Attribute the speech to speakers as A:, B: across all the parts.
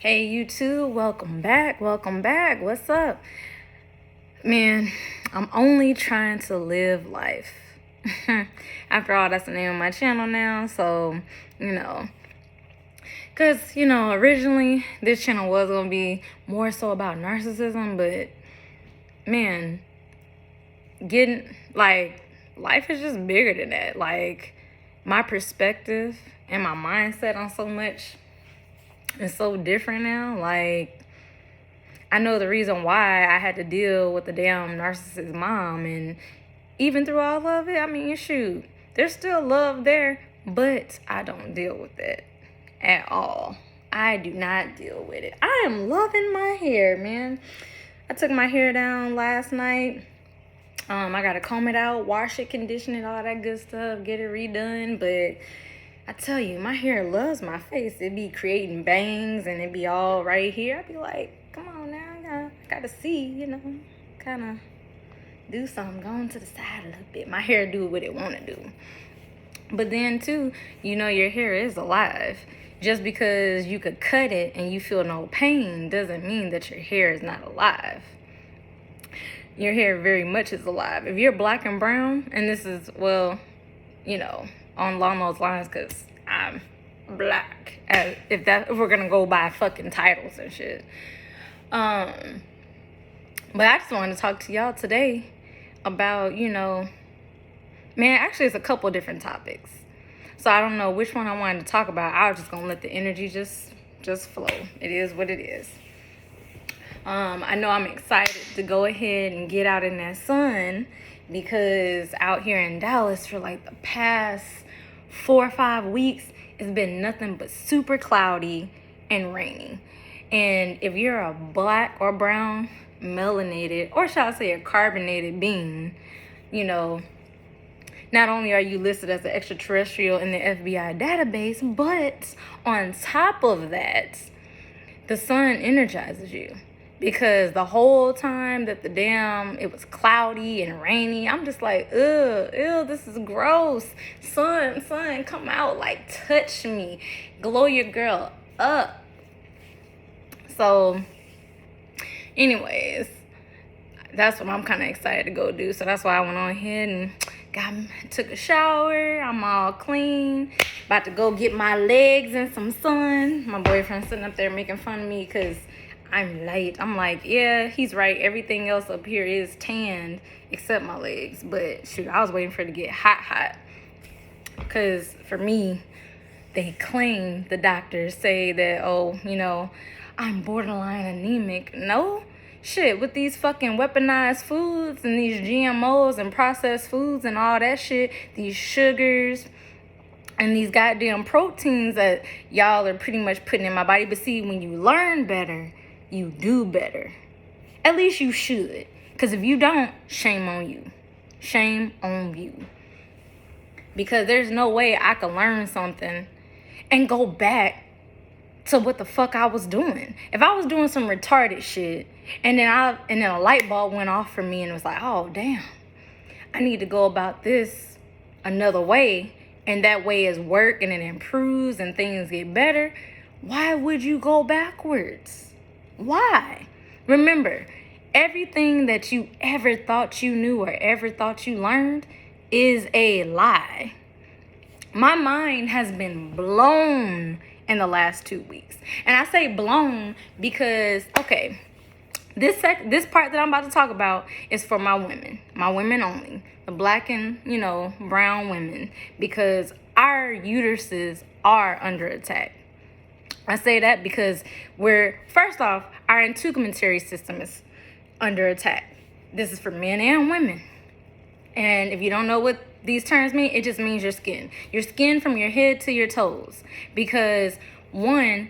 A: Hey, you too. Welcome back. What's up? Man, I'm only trying to live life. After all, that's the name of my channel now. So, because, originally this channel was going to be more so about narcissism, but man, life is just bigger than that. Like, my perspective and my mindset on so much is so different now. Like, I know the reason why I had to deal with the damn narcissist mom, and even through all of it, I mean, shoot, there's still love there, but I don't deal with it at all. I do not deal with it. I am loving my hair, man. I took my hair down last night. I gotta comb it out, wash it, condition it, all that good stuff, get it redone. But I tell you, my hair loves my face. It be creating bangs and it be all right here. I be like, come on now, I gotta see, kind of do something, going to the side a little bit. My hair do what it want to do. But then too, your hair is alive. Just because you could cut it and you feel no pain doesn't mean that your hair is not alive. Your hair very much is alive. If you're black and brown, and this is, well, along those lines, because I'm black, if we're gonna go by fucking titles and shit. But I just wanted to talk to y'all today about, actually it's a couple different topics. So I don't know which one I wanted to talk about. I was just gonna let the energy just flow. It is what it is. I know I'm excited to go ahead and get out in that sun, because out here in Dallas for like the past 4 or 5 weeks, it's been nothing but super cloudy and rainy. And if you're a black or brown melanated, or shall I say a carbonated being, not only are you listed as an extraterrestrial in the FBI database, but on top of that, the sun energizes you. Because the whole time that it was cloudy and rainy, I'm just like, ew, this is gross. Sun, come out, like, touch me. Glow your girl up. So, anyways, that's what I'm kind of excited to go do. So that's why I went on ahead and took a shower. I'm all clean. About to go get my legs in some sun. My boyfriend's sitting up there making fun of me because I'm light. I'm like, yeah, he's right. Everything else up here is tanned except my legs. But shoot, I was waiting for it to get hot. Because for me, they claim, the doctors say that, I'm borderline anemic. No, shit, with these fucking weaponized foods and these GMOs and processed foods and all that shit, these sugars and these goddamn proteins that y'all are pretty much putting in my body. But see, when you learn better, you do better. At least you should. Because if you don't, shame on you. Shame on you. Because there's no way I could learn something and go back to what the fuck I was doing. If I was doing some retarded shit and then a light bulb went off for me and it was like, oh damn, I need to go about this another way, and that way is work and it improves and things get better, why would you go backwards? Why? Remember, everything that you ever thought you knew or ever thought you learned is a lie. My mind has been blown in the last 2 weeks. And I say blown because, okay, this part that I'm about to talk about is for my women only, the black and, brown women, because our uteruses are under attack. I say that because first off, our integumentary system is under attack. This is for men and women. And if you don't know what these terms mean, it just means your skin. Your skin from your head to your toes. Because one,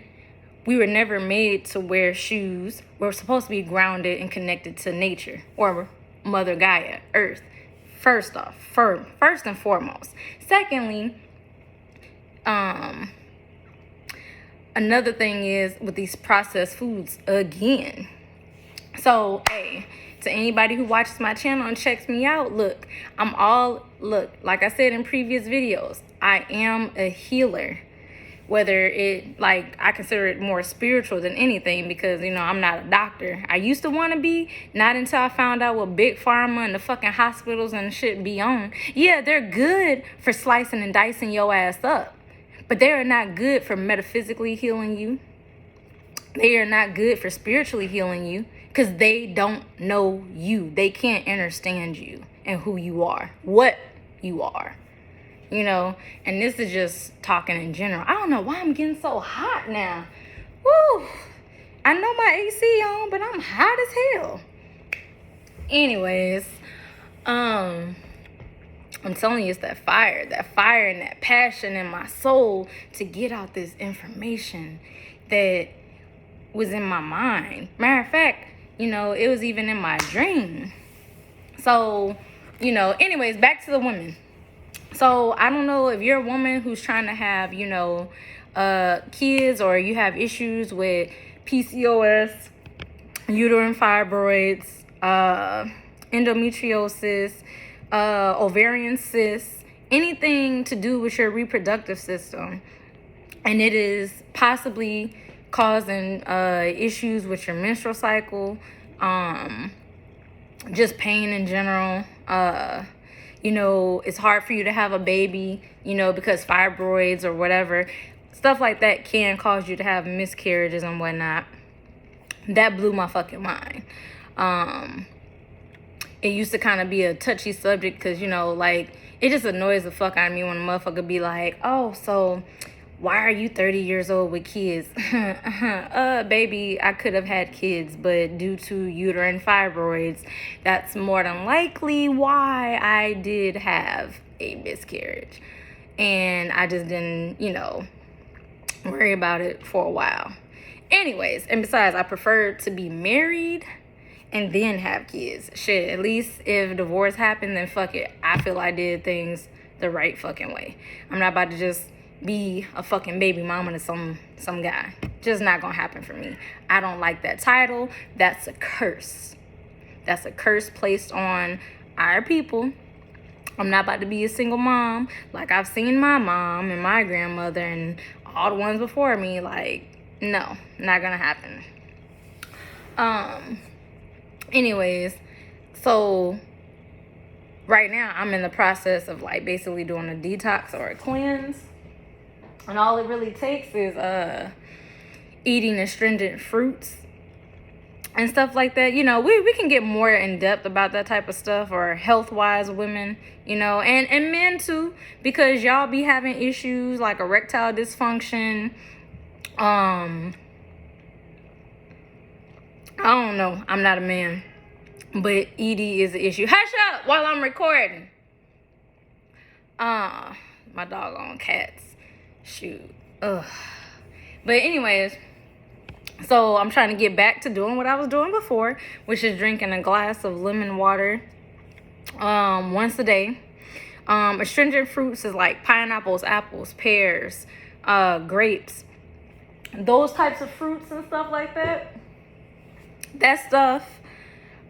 A: we were never made to wear shoes. We're supposed to be grounded and connected to nature, or Mother Gaia, Earth. First and foremost. Secondly, another thing is with these processed foods again. So, hey, to anybody who watches my channel and checks me out, look, like I said in previous videos, I am a healer. whether it, like, I consider it more spiritual than anything, because, you know, I'm not a doctor. I used to want to be, not until I found out what big pharma and the fucking hospitals and shit be on. Yeah, they're good for slicing and dicing your ass up, but they are not good for metaphysically healing you. They are not good for spiritually healing you, because they don't know you. They can't understand you and who you are, what you are. You know, and this is just talking in general. I don't know why I'm getting so hot now. Woo! I know my AC on, but I'm hot as hell. Anyways, I'm telling you, it's that fire and that passion in my soul to get out this information that was in my mind. Matter of fact, you know, it was even in my dream. So, you know, anyways, back to the women. So I don't know if you're a woman who's trying to have, you know, kids, or you have issues with PCOS, uterine fibroids, endometriosis, ovarian cysts, anything to do with your reproductive system, and it is possibly causing issues with your menstrual cycle, just pain in general. You know, it's hard for you to have a baby, you know, because fibroids or whatever, stuff like that can cause you to have miscarriages and whatnot. That blew my fucking mind. It used to kind of be a touchy subject, because, you know, like, it just annoys the fuck out of me when a motherfucker be like, oh, so why are you 30 years old with kids? Baby, I could have had kids, but due to uterine fibroids, that's more than likely why I did have a miscarriage. And I just didn't, you know, worry about it for a while. Anyways, and besides, I prefer to be married and then have kids. Shit, at least if divorce happened, then fuck it. I feel I did things the right fucking way. I'm not about to just be a fucking baby mama to some guy. Just not gonna happen for me. I don't like that title. That's a curse. That's a curse placed on our people. I'm not about to be a single mom like I've seen my mom and my grandmother and all the ones before me. Like, no, not gonna happen. Anyways, so right now I'm in the process of, like, basically doing a detox or a cleanse. And all it really takes is eating astringent fruits and stuff like that. You know, we can get more in depth about that type of stuff, or health-wise women, you know, and men too, because y'all be having issues like erectile dysfunction. I don't know. I'm not a man, but ED is an issue. Hush up while I'm recording. My doggone cats. Shoot. Ugh. But anyways, so I'm trying to get back to doing what I was doing before, which is drinking a glass of lemon water once a day. Astringent fruits is like pineapples, apples, pears, grapes, those types of fruits and stuff like that. That stuff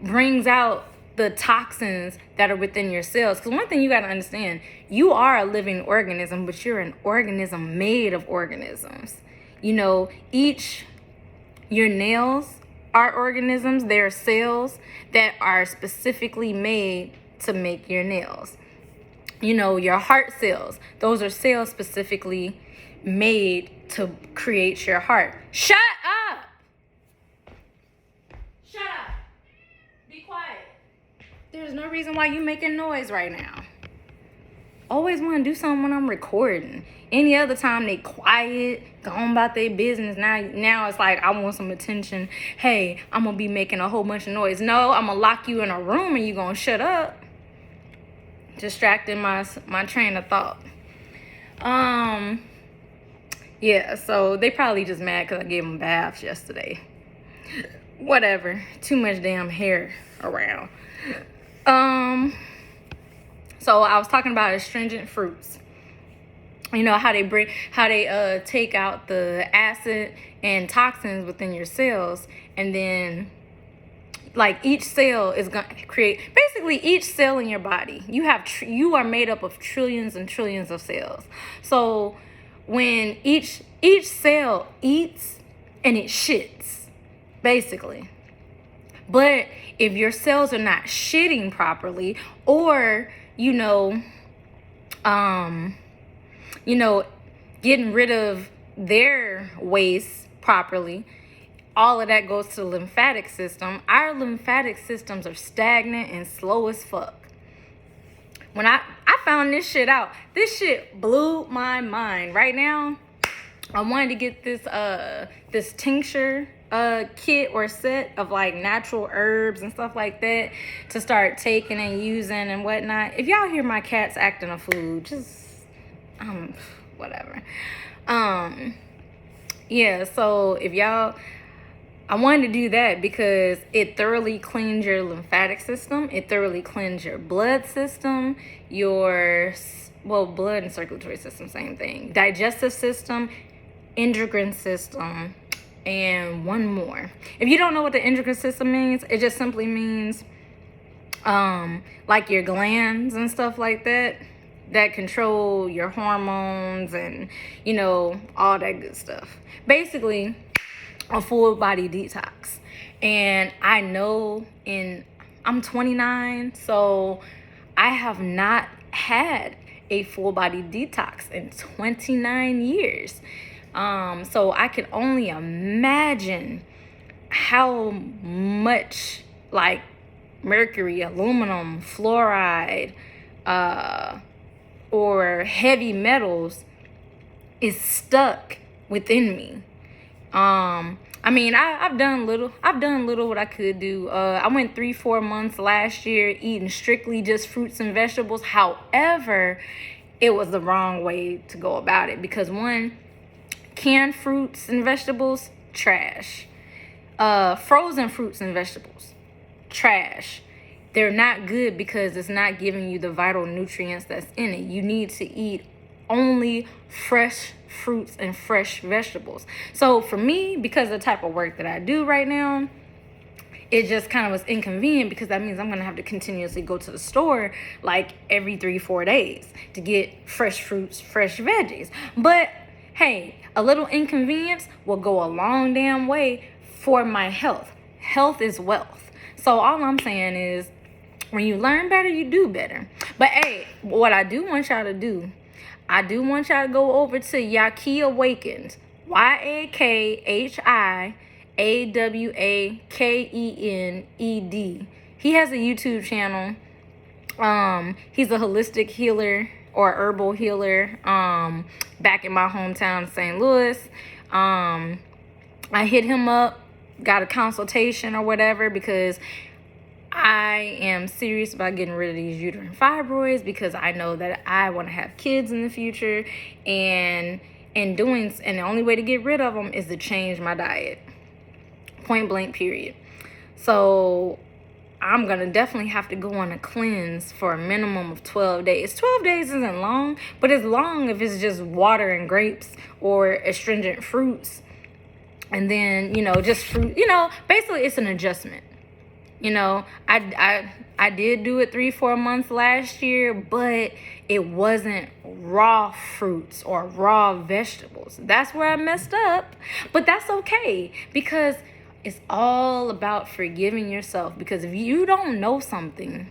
A: brings out the toxins that are within your cells. Because one thing you got to understand, you are a living organism, but you're an organism made of organisms. You know, your nails are organisms. They're cells that are specifically made to make your nails. You know, your heart cells, those are cells specifically made to create your heart. Shut up! Shut up! Be quiet. There's no reason why you making noise right now. Always want to do something when I'm recording. Any other time they quiet, going about their business. Now it's like, I want some attention. Hey, I'm going to be making a whole bunch of noise. No, I'm going to lock you in a room and you going to shut up. Distracting my train of thought. Yeah, so they probably just mad because I gave them baths yesterday. Whatever. Too much damn hair around. So I was talking about astringent fruits. You know how they take out the acid and toxins within your cells, and then like each cell is going to create, basically each cell in your body. You are made up of trillions and trillions of cells. So when each cell eats and it shits, basically. But if your cells are not shitting properly, or getting rid of their waste properly, all of that goes to the lymphatic system. Our lymphatic systems are stagnant and slow as fuck. When I found this shit out, this shit blew my mind. Right now, I wanted to get this tincture kit or set of like natural herbs and stuff like that to start taking and using and whatnot. If y'all hear my cats acting a fool, just whatever. Yeah, so if y'all, I wanted to do that because it thoroughly cleans your lymphatic system. It thoroughly cleans your blood system, blood and circulatory system, same thing. Digestive system, endocrine system, and one more. If you don't know what the endocrine system means, it just simply means like your glands and stuff like that control your hormones and all that good stuff. Basically, a full body detox. And I know I'm 29, so I have not had a full body detox in 29 years. So I can only imagine how much like mercury, aluminum, fluoride, or heavy metals is stuck within me. I've done little what I could do. I went 3-4 months last year eating strictly just fruits and vegetables. However, it was the wrong way to go about it because one, canned fruits and vegetables, trash. Frozen fruits and vegetables, trash. They're not good because it's not giving you the vital nutrients that's in it. You need to eat only fresh fruits and fresh vegetables. So for me, because of the type of work that I do right now, it just kind of was inconvenient because that means I'm going to have to continuously go to the store like every 3-4 days to get fresh fruits, fresh veggies. But hey, a little inconvenience will go a long damn way for my health. Health is wealth. So all I'm saying is when you learn better, you do better. But hey, what I do want y'all to do, I do want y'all to go over to Yaki Awakens, YAKIAWAKENED. He has a YouTube channel. He's a holistic healer or herbal healer back in my hometown, St. Louis. I hit him up, got a consultation or whatever because I am serious about getting rid of these uterine fibroids because I know that I want to have kids in the future, and the only way to get rid of them is to change my diet. Point blank, period. So I'm going to definitely have to go on a cleanse for a minimum of 12 days. 12 days isn't long, but it's long if it's just water and grapes or astringent fruits. And then, just fruit, basically it's an adjustment. I did do it 3-4 months last year, but it wasn't raw fruits or raw vegetables. That's where I messed up, but that's okay because it's all about forgiving yourself. Because if you don't know something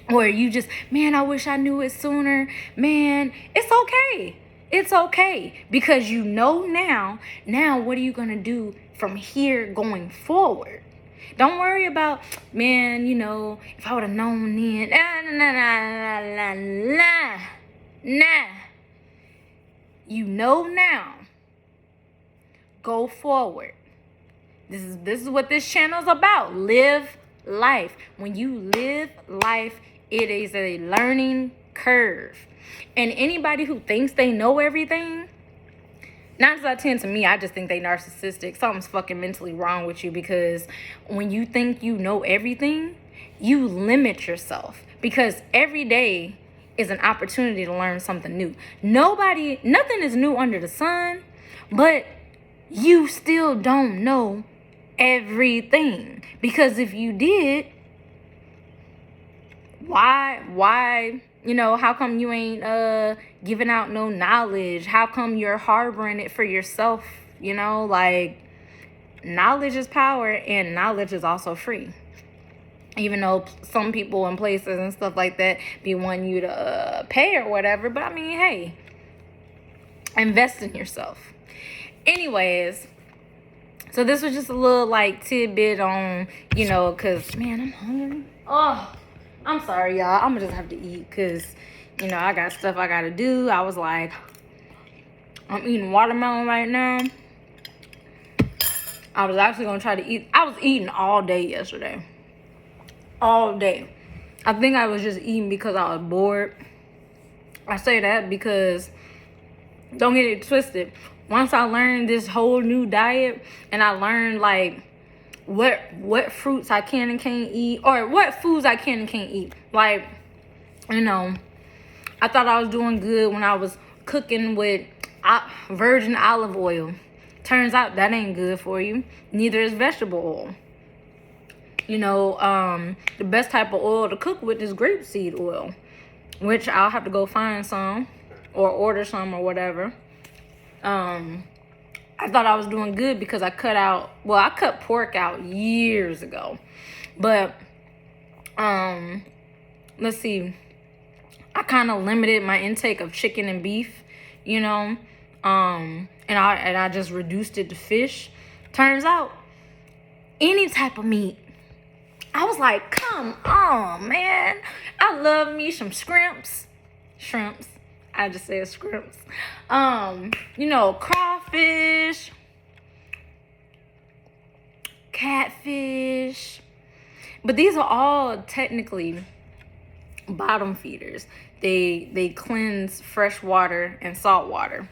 A: or you just, man, I wish I knew it sooner, man, it's okay. It's okay because now. Now, what are you going to do from here going forward? Don't worry about, man, if I would have known then. Nah. You know now. Go forward. This is what this channel is about. Live life. When you live life, it is a learning curve. And anybody who thinks they know everything, 9 out of 10 to me, I just think they narcissistic. Something's fucking mentally wrong with you because when you think you know everything, you limit yourself because every day is an opportunity to learn something new. Nothing is new under the sun, but you still don't know everything because if you did, why You know, how come you ain't giving out no knowledge? How come you're harboring it for yourself? You know, like, knowledge is power, and knowledge is also free. Even though some people and places and stuff like that be wanting you to pay or whatever. But I mean, hey, invest in yourself. Anyways, so this was just a little like tidbit on, you know, because, man, I'm hungry. Oh, I'm sorry, y'all. I'm going to just have to eat because, you know, I got stuff I got to do. I was like, I'm eating watermelon right now. I was actually going to try to eat. I was eating all day yesterday. All day. I think I was just eating because I was bored. I say that because, don't get it twisted, once I learned this whole new diet and I learned like what fruits I can and can't eat, or what foods I can and can't eat, like, you know, I thought I was doing good when I was cooking with virgin olive oil. Turns out that ain't good for you. Neither is vegetable oil. You know, the best type of oil to cook with is grapeseed oil, which I'll have to go find some or order some or whatever. I thought I was doing good because I cut pork out years ago. But, let's see. I kind of limited my intake of chicken and beef, you know, and I just reduced it to fish. Turns out, any type of meat. I was like, come on, man. I love me some shrimps. I just said shrimps. You know, crawfish, catfish. But these are all technically bottom feeders. They cleanse fresh water and salt water.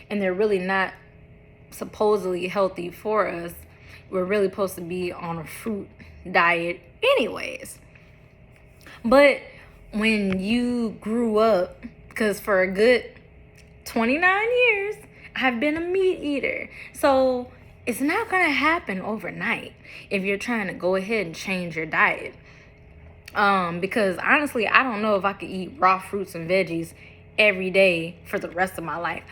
A: And they're really not supposedly healthy for us. We're really supposed to be on a fruit diet anyways. But when you grew up, because for a good 29 years I've been a meat eater, so it's not gonna happen overnight if you're trying to go ahead and change your diet. Because honestly, I don't know if I could eat raw fruits and veggies every day for the rest of my life.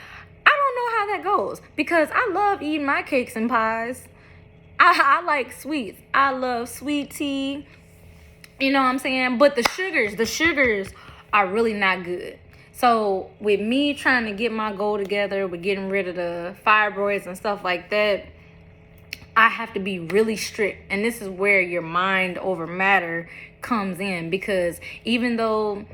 A: I don't know how that goes, because I love eating my cakes and pies. I like sweets. I love sweet tea. You know what I'm saying? But the sugars are really not good. So with me trying to get my goal together, with getting rid of the fibroids and stuff like that, I have to be really strict. And this is where your mind over matter comes in. Because even though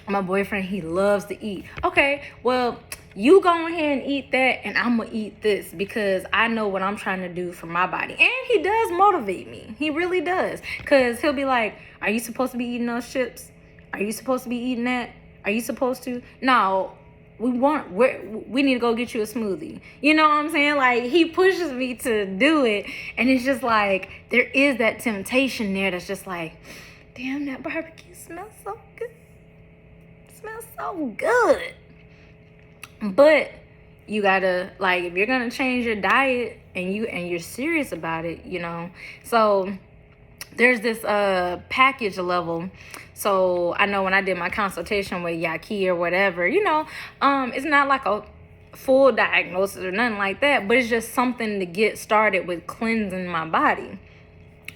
A: my boyfriend, he loves to eat. Okay, well, you go ahead and eat that, and I'm going to eat this because I know what I'm trying to do for my body. And he does motivate me. He really does. Because he'll be like, are you supposed to be eating those chips? Are you supposed to be eating that? Are you supposed to? No, we need to go get you a smoothie. You know what I'm saying? Like, he pushes me to do it. And it's just like, there is that temptation there that's just like, damn, that barbecue smells so good. It smells so good. But you gotta, like, if you're gonna change your diet and you're serious about it, you know. So there's this package level. So I know when I did my consultation with Yaki or whatever, you know, it's not like a full diagnosis or nothing like that, but it's just something to get started with cleansing my body.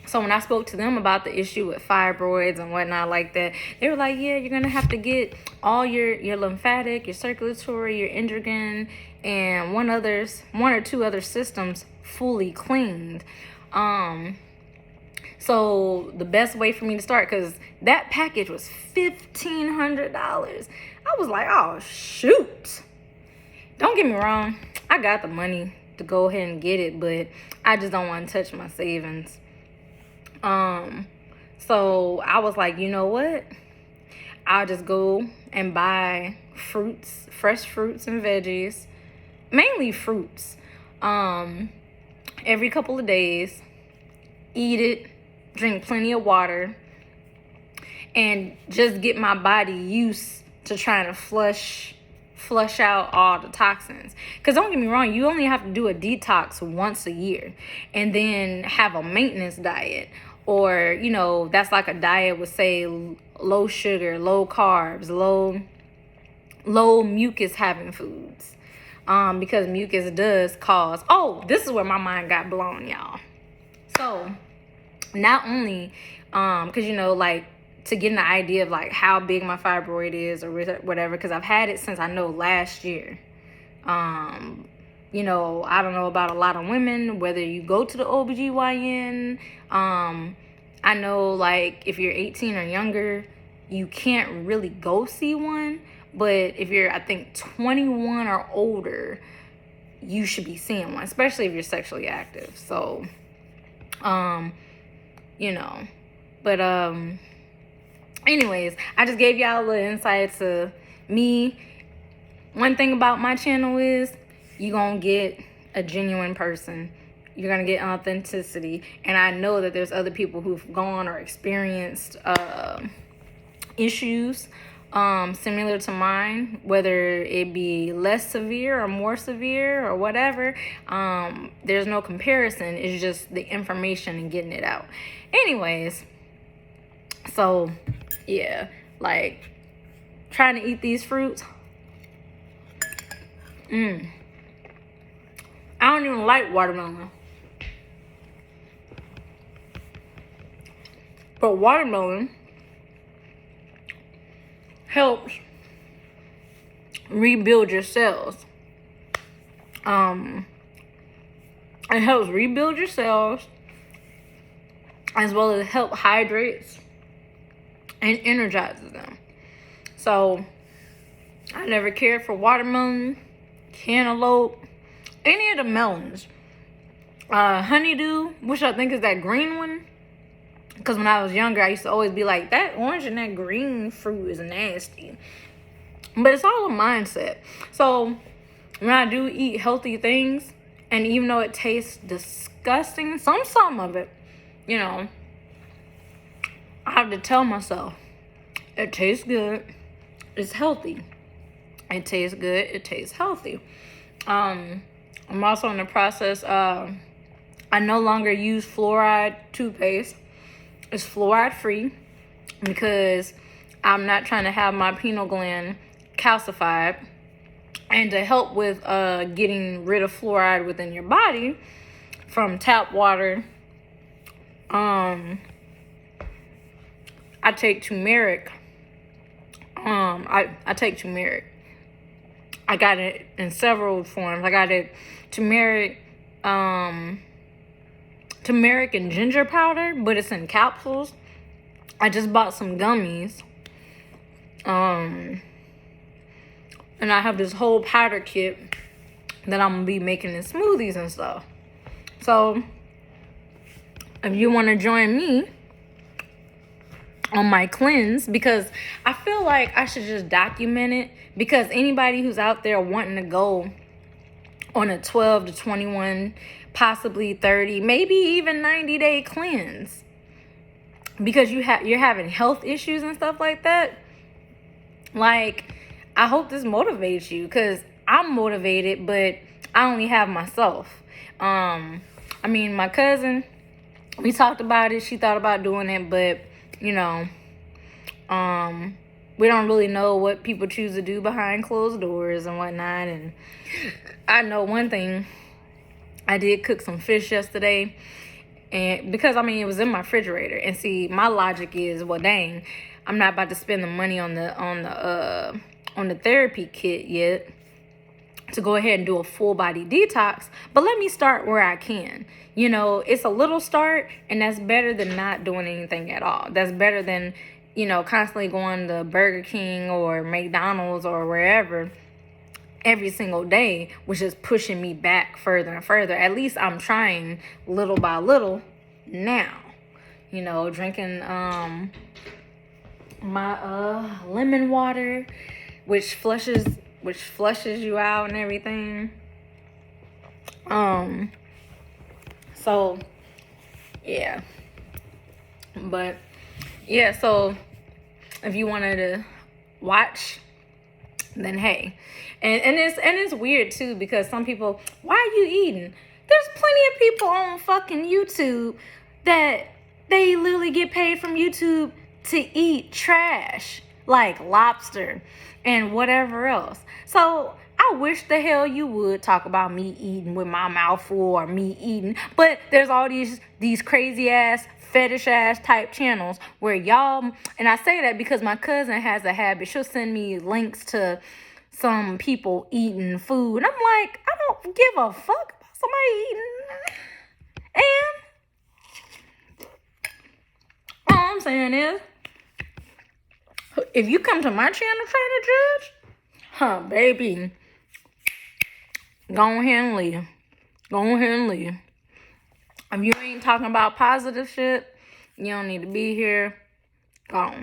A: So when I spoke to them about the issue with fibroids and whatnot like that, they were like, yeah, you're going to have to get all your lymphatic, your circulatory, your endocrine, and one or two other systems fully cleaned. So the best way for me to start, because that package was $1,500. I was like, oh, shoot. Don't get me wrong. I got the money to go ahead and get it, but I just don't want to touch my savings. So I was like, you know what? I'll just go and buy fruits, fresh fruits and veggies, mainly fruits, every couple of days, eat it, drink plenty of water, and just get my body used to trying to flush out all the toxins. Because don't get me wrong, you only have to do a detox once a year and then have a maintenance diet or, you know, that's like a diet would say low sugar, low carbs, low mucus having foods. Because mucus does cause, oh, this is where my mind got blown, y'all. So not only, because, you know, like, to get an idea of like how big my fibroid is or whatever, because I've had it since I know last year. You know, I don't know about a lot of women, whether you go to the OBGYN. I know, like, if you're 18 or younger, you can't really go see one. But if you're, I think, 21 or older, you should be seeing one, especially if you're sexually active. So, you know, but, anyways, I just gave y'all a little insight to me. One thing about my channel is you're going to get a genuine person. You're going to get authenticity. And I know that there's other people who've gone or experienced issues similar to mine, whether it be less severe or more severe or whatever. There's no comparison. It's just the information and getting it out. Anyways, so yeah, like, trying to eat these fruits. I don't even like watermelon. But watermelon helps rebuild your cells. It helps rebuild your cells, as well as help hydrates and energizes them. So I never cared for watermelon, cantaloupe, any of the melons. Honeydew, which I think is that green one. Because when I was younger, I used to always be like, that orange and that green fruit is nasty. But it's all a mindset. So when I do eat healthy things, and even though it tastes disgusting, some of it, you know, I have to tell myself, it tastes good, it's healthy. It tastes good, it tastes healthy. I'm also in the process, I no longer use fluoride toothpaste. It's fluoride free because I'm not trying to have my pineal gland calcified. And to help with getting rid of fluoride within your body from tap water, I take turmeric. I take turmeric. I got it in several forms. I got it turmeric and ginger powder, but it's in capsules. I just bought some gummies. And I have this whole powder kit that I'm gonna be making in smoothies and stuff. So if you want to join me on my cleanse, because I feel like I should just document it, because anybody who's out there wanting to go on a 12 to 21, possibly 30, maybe even 90-day cleanse, because you're having health issues and stuff like that, like, I hope this motivates you, because I'm motivated, but I only have myself. I mean, my cousin, we talked about it. She thought about doing it, but, you know, we don't really know what people choose to do behind closed doors and whatnot. And I know one thing. I did cook some fish yesterday, and because, I mean, it was in my refrigerator. And see, my logic is, well, dang, I'm not about to spend the money on the therapy kit yet to go ahead and do a full body detox, but let me start where I can. You know, it's a little start, and that's better than not doing anything at all. That's better than, you know, constantly going to Burger King or McDonald's or wherever every single day, which is pushing me back further and further. At least I'm trying little by little now, you know, drinking my lemon water, which flushes you out and everything. So yeah, but yeah, so if you wanted to watch, then hey. And it's weird too, because some people, why are you eating? There's plenty of people on fucking YouTube that They literally get paid from YouTube to eat trash like lobster and whatever else. So I wish the hell you would talk about me eating with my mouth full or me eating. But there's all these crazy ass, fetish ass type channels where y'all, and I say that because my cousin has a habit. She'll send me links to some people eating food. And I'm like, I don't give a fuck about somebody eating. And all I'm saying is, if you come to my channel trying to judge, baby, go ahead and leave. Go ahead and leave. If you ain't talking about positive shit, you don't need to be here. Go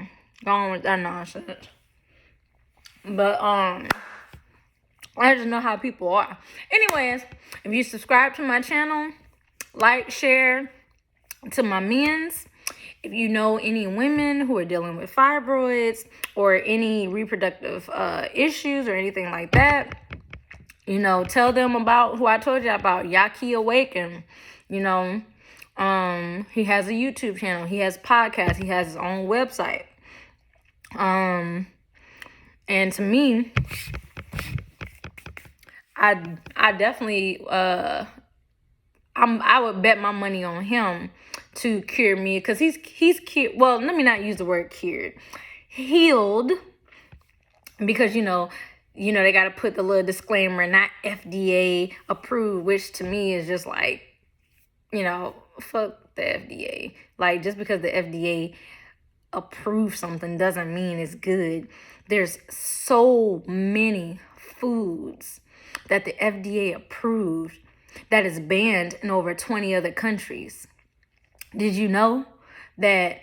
A: on with that nonsense. But I just know how people are. Anyways, if you subscribe to my channel, like, share to my men's. If you know any women who are dealing with fibroids or any reproductive issues or anything like that, you know, tell them about who I told you about, Yaki Awakens. You know, he has a YouTube channel. He has podcasts. He has his own website. And to me, I definitely I would bet my money on him to cure me, because he's cured. Well, let me not use the word cured, healed, because you know they got to put the little disclaimer, not FDA approved, which to me is just like, fuck the FDA. Like, just because the FDA approves something doesn't mean it's good. There's so many foods that the FDA approved that is banned in over 20 other countries. Did you know that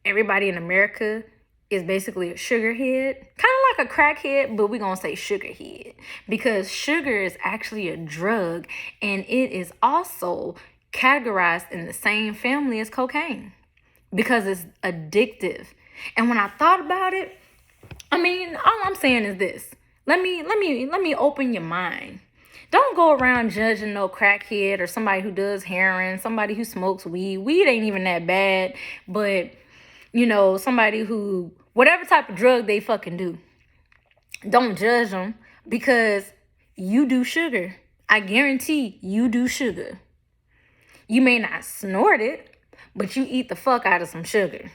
A: everybody in America is basically a sugarhead? Kind of like a crackhead, but we're going to say sugarhead, because sugar is actually a drug, and it is also categorized in the same family as cocaine because it's addictive. And when I thought about it, I mean, all I'm saying is this. Let me open your mind. Don't go around judging no crackhead or somebody who does heroin, somebody who smokes weed. Weed ain't even that bad, but somebody who, whatever type of drug they fucking do, don't judge them because you do sugar. I guarantee you do sugar. You may not snort it, but you eat the fuck out of some sugar.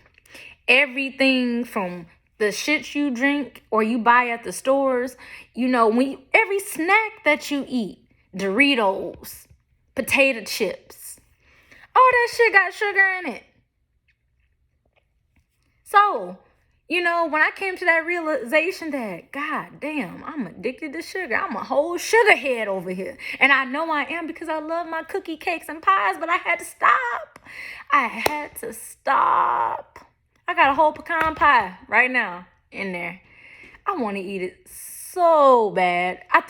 A: Everything from the shit you drink or you buy at the stores, every snack that you eat, Doritos, potato chips, all that shit got sugar in it. So, when I came to that realization that, God damn, I'm addicted to sugar. I'm a whole sugar head over here. And I know I am because I love my cookie cakes and pies, but I had to stop. I got a whole pecan pie right now in there. I want to eat it so bad. I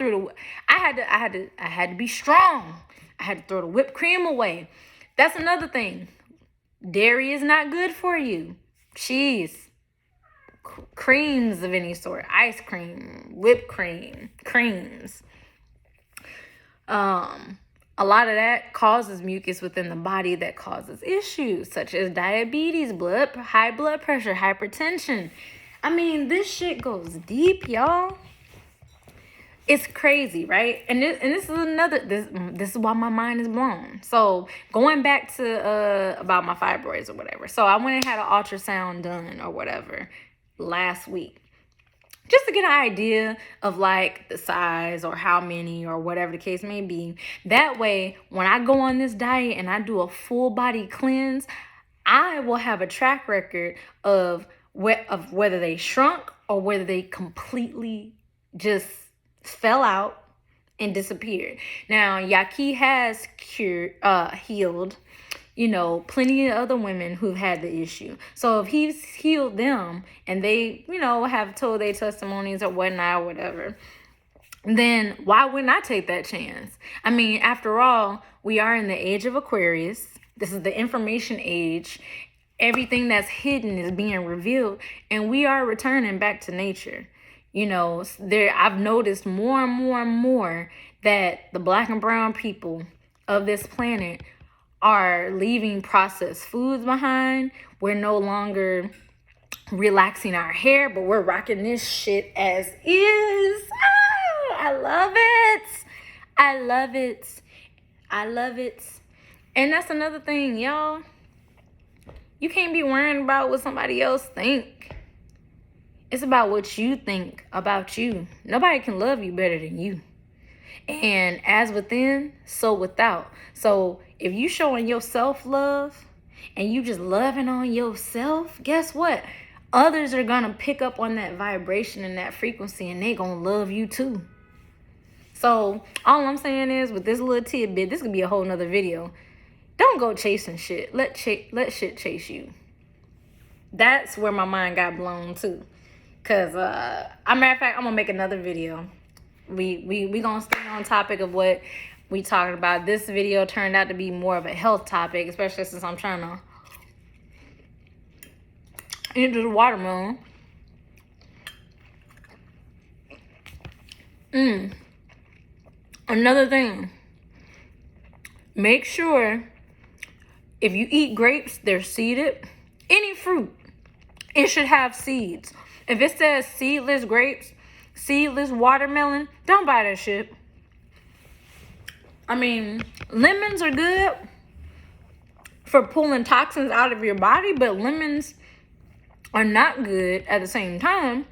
A: had to be strong. I had to throw the whipped cream away. That's another thing. Dairy is not good for you. Cheese, creams of any sort, ice cream, whipped cream, creams. A lot of that causes mucus within the body that causes issues such as diabetes, high blood pressure, hypertension. I mean, this shit goes deep, y'all. It's crazy, right? And this is why my mind is blown. So going back to about my fibroids or whatever. So I went and had an ultrasound done or whatever last week, just to get an idea of like the size or how many or whatever the case may be. That way, when I go on this diet and I do a full body cleanse, I will have a track record of whether they shrunk or whether they completely just fell out and disappeared. Now, Yaki has healed, plenty of other women who've had the issue. So if he's healed them and they, have told their testimonies or whatnot or whatever, then why wouldn't I take that chance? I mean, after all, we are in the age of Aquarius. This is the information age. Everything that's hidden is being revealed, and we are returning back to nature. I've noticed more and more and more that the black and brown people of this planet are leaving processed foods behind. We're no longer relaxing our hair, but we're rocking this shit as is. Oh, I love it. I love it. I love it. And that's another thing, y'all. You can't be worrying about what somebody else think. It's about what you think about you. Nobody can love you better than you. And as within, so without. So if you showing yourself love and you just loving on yourself, guess what? Others are going to pick up on that vibration and that frequency, and they going to love you too. So all I'm saying is, with this little tidbit, this could be a whole nother video. Don't go chasing shit. Let shit chase you. That's where my mind got blown too. Cause matter of fact, I'm gonna make another video. We gonna stay on topic of what we talking about. This video turned out to be more of a health topic, especially since I'm trying to eat the watermelon. Another thing. Make sure if you eat grapes, they're seeded. Any fruit, it should have seeds. If it says seedless grapes, seedless watermelon, don't buy that shit. I mean, lemons are good for pulling toxins out of your body, but lemons are not good at the same time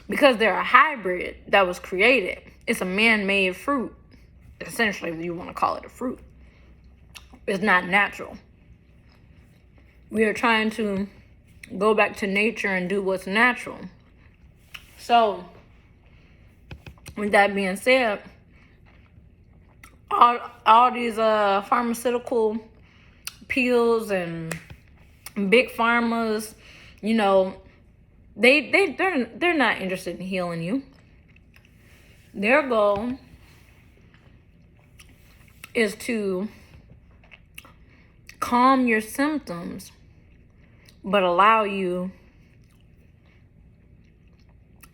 A: because they're a hybrid that was created. It's a man-made fruit. Essentially, if you want to call it a fruit. It's not natural. We are trying to go back to nature and do what's natural. So, with that being said, all these pharmaceutical pills and big pharmas, you know, they're not interested in healing you. Their goal is to calm your symptoms, but allow you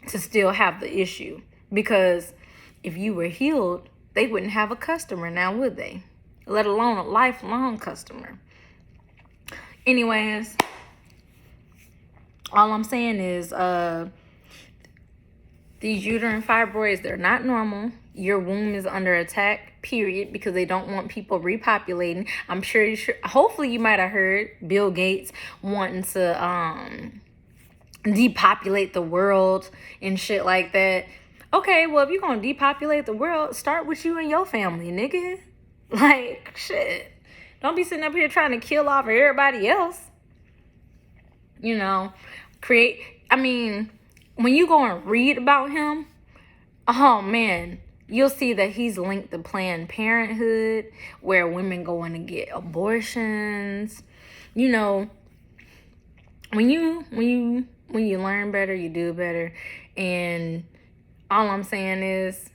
A: to still have the issue. Because if you were healed, they wouldn't have a customer now, would they? Let alone a lifelong customer. Anyways, all I'm saying is these uterine fibroids, they're not normal. Your womb is under attack, period, because they don't want people repopulating. I'm sure, hopefully you might have heard Bill Gates wanting to depopulate the world and shit like that. Okay, well, if you're going to depopulate the world, start with you and your family, nigga. Like, shit. Don't be sitting up here trying to kill off everybody else. You know, when you go and read about him, oh, man, you'll see that he's linked to Planned Parenthood, where women go in to get abortions. You know, when you learn better, you do better. And all I'm saying is,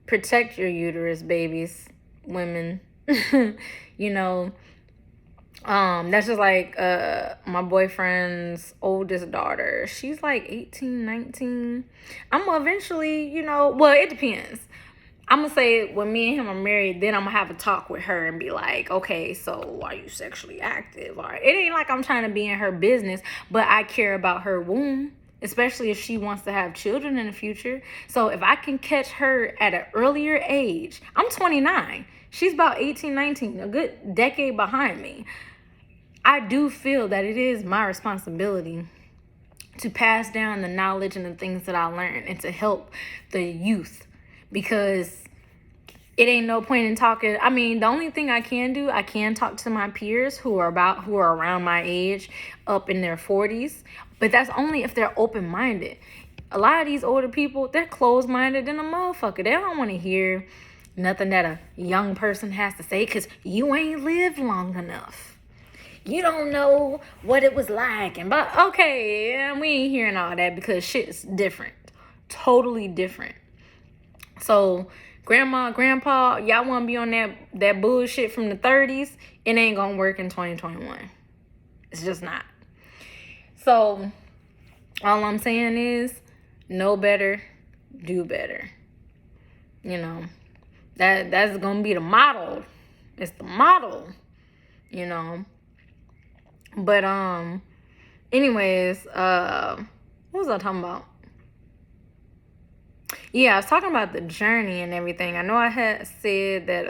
A: protect your uterus, babies, women. You know, that's just like my boyfriend's oldest daughter. She's like 18, 19. I'm gonna eventually, you know, well, it depends. I'm gonna say when me and him are married, then I'm gonna have a talk with her and be like, okay, so are you sexually active? Or it ain't like I'm trying to be in her business, but I care about her womb, especially if she wants to have children in the future. So if I can catch her at an earlier age, I'm 29. She's about 18, 19, a good decade behind me. I do feel that it is my responsibility to pass down the knowledge and the things that I learned and to help the youth, because it ain't no point in talking. I mean, the only thing I can do, I can talk to my peers who are around my age, up in their 40s, but that's only if they're open-minded. A lot of these older people, they're closed-minded than a motherfucker. They don't want to hear nothing that a young person has to say, because you ain't lived long enough. You don't know what it was like. But okay, we ain't hearing all that, because shit's different. Totally different. So, grandma, grandpa, y'all want to be on that bullshit from the 30s? It ain't going to work in 2021. It's just not. So, all I'm saying is, know better, do better. You know, that's going to be the motto. It's the motto. you know. But anyways, what was I talking about? Yeah, I was talking about the journey and everything. I know I had said that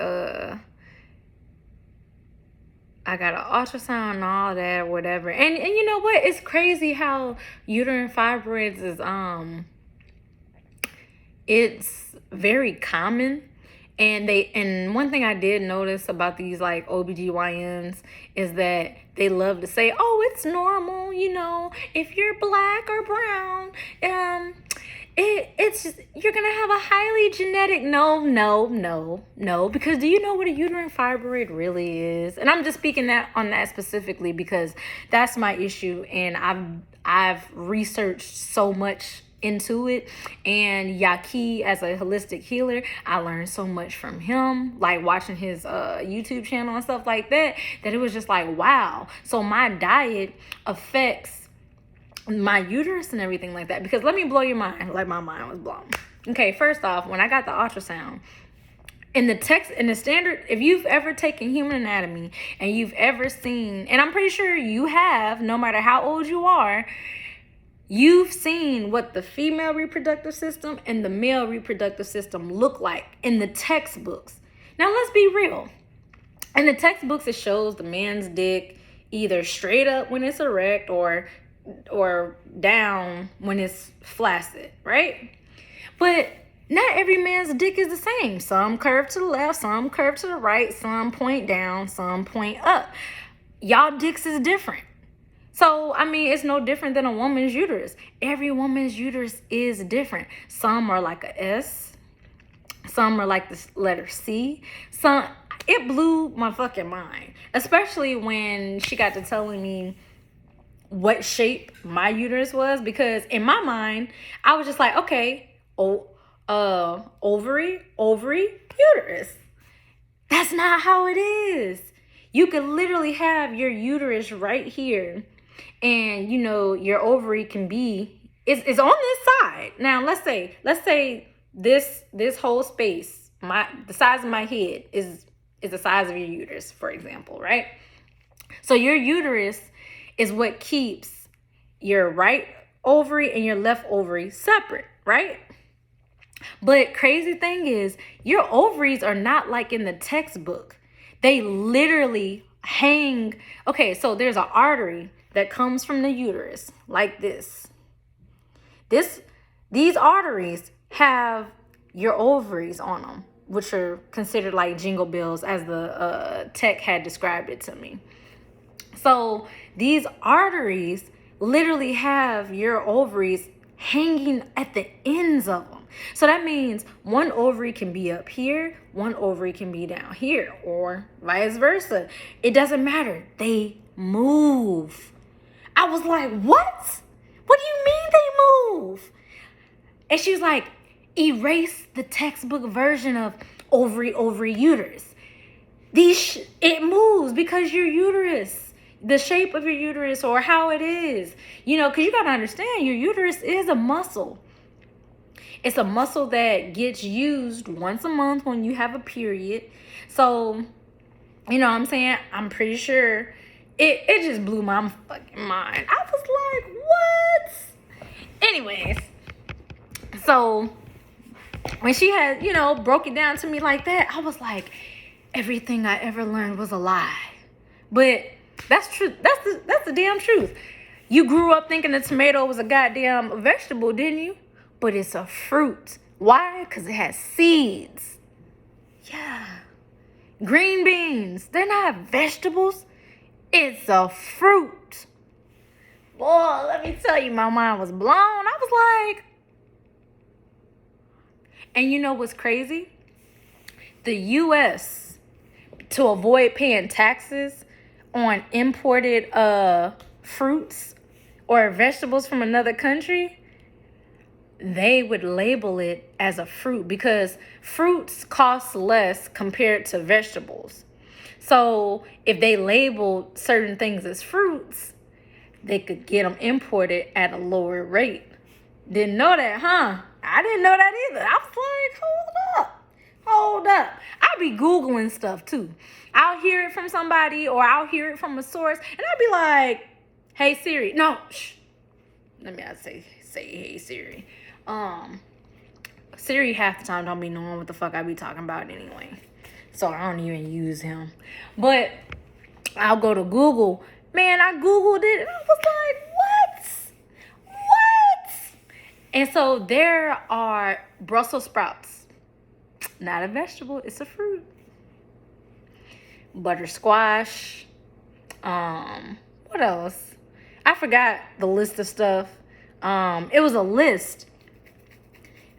A: I got an ultrasound and all that, whatever. And you know what? It's crazy how uterine fibroids is it's very common. And one thing I did notice about these like OBGYNs is that they love to say, oh, it's normal, you know, if you're black or brown, it's just, you're gonna have a highly genetic. No, because do you know what a uterine fibroid really is? And I'm just speaking on that specifically because that's my issue, and I've researched so much into it. And Yaki, as a holistic healer, I learned so much from him, like watching his YouTube channel and stuff like that, that it was just like, wow. So my diet affects my uterus and everything like that. Because let me blow your mind, like my mind was blown. Okay, first off, when I got the ultrasound, in the standard, if you've ever taken human anatomy and you've ever seen, and I'm pretty sure you have, no matter how old you are, you've seen what the female reproductive system and the male reproductive system look like in the textbooks. Now, let's be real. In the textbooks, it shows the man's dick either straight up when it's erect or down when it's flaccid, right? But not every man's dick is the same. Some curve to the left, some curve to the right, some point down, some point up. Y'all dicks is different. So, I mean, it's no different than a woman's uterus. Every woman's uterus is different. Some are like a S. Some are like the letter C. It blew my fucking mind. Especially when she got to telling me what shape my uterus was. Because in my mind, I was just like, okay, ovary, uterus. That's not how it is. You could literally have your uterus right here. And, you know, your ovary can be, it's on this side. Now, let's say this whole space, the size of my head is the size of your uterus, for example, right? So your uterus is what keeps your right ovary and your left ovary separate, right? But crazy thing is, your ovaries are not like in the textbook. They literally hang. Okay, so there's an artery that comes from the uterus like this. These arteries have your ovaries on them, which are considered like jingle bells, as the tech had described it to me. So these arteries literally have your ovaries hanging at the ends of them. So that means one ovary can be up here, one ovary can be down here, or vice versa. It doesn't matter. They move. I was like, what? What do you mean they move? And she was like, erase the textbook version of ovary, uterus. It moves because your uterus, the shape of your uterus or how it is, you know, because you got to understand, your uterus is a muscle. It's a muscle that gets used once a month when you have a period. So, you know what I'm saying? I'm pretty sure it just blew my fucking mind. I was like, what? Anyways, so when she had, you know, broke it down to me like that, I was like, everything I ever learned was a lie. But that's true. That's the damn truth. You grew up thinking the tomato was a goddamn vegetable, didn't you? But it's a fruit. Why? Because it has seeds. Yeah. Green beans, they're not vegetables. It's a fruit. Boy, let me tell you, my mind was blown. I was like, and you know what's crazy? The U.S., to avoid paying taxes on imported fruits or vegetables from another country, they would label it as a fruit because fruits cost less compared to vegetables. So if they labeled certain things as fruits, they could get them imported at a lower rate. Didn't know that, huh? I didn't know that either. I was like, hold up. I'll be Googling stuff too. I'll hear it from somebody or I'll hear it from a source and I'll be like, hey Siri. No, shh. Let me not say hey Siri. Siri half the time don't be knowing what the fuck I be talking about anyway. So I don't even use him. But I'll go to Google. Man, I Googled it and I was like, what? And so there are Brussels sprouts. Not a vegetable, it's a fruit. Butter squash. What else? I forgot the list of stuff. It was a list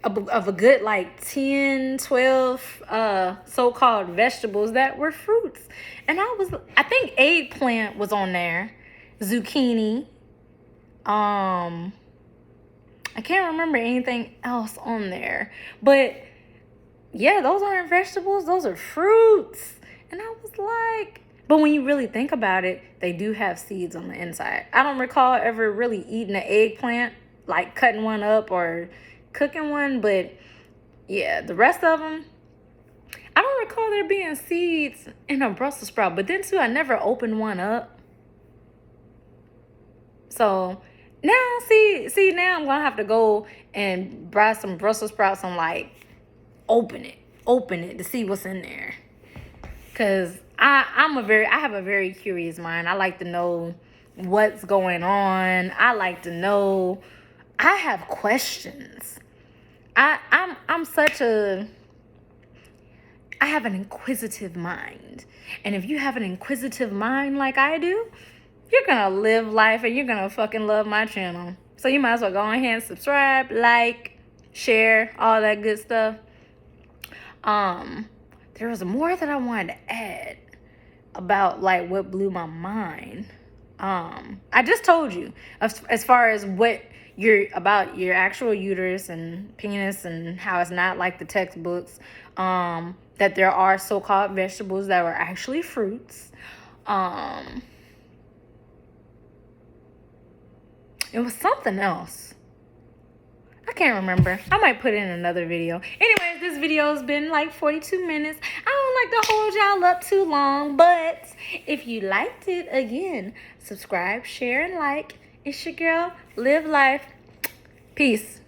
A: of a good like 10, 12 so-called vegetables that were fruits. And I think eggplant was on there. Zucchini. I can't remember anything else on there. But yeah, those aren't vegetables, those are fruits. And I was like, but when you really think about it, they do have seeds on the inside. I don't recall ever really eating an eggplant, like cutting one up or cooking one, but yeah, the rest of them, I don't recall there being seeds in a Brussels sprout. But then too, I never opened one up. So now, see, now I'm gonna have to go and buy some Brussels sprouts and like open it to see what's in there. Cause I have a very curious mind. I like to know what's going on. I like to know. I have questions. I have an inquisitive mind. And if you have an inquisitive mind like I do, you're gonna live life and you're gonna fucking love my channel. So you might as well go ahead and subscribe, like, share, all that good stuff. There was more that I wanted to add about like what blew my mind. I just told you as far as what about your actual uterus and penis and how it's not like the textbooks, that there are so-called vegetables that were actually fruits. It was something else. I can't remember. I might put it in another video. Anyways, this video has been like 42 minutes. I don't like to hold y'all up too long, but if you liked it, again, subscribe, share, and like. It's your girl, Live Life. Peace.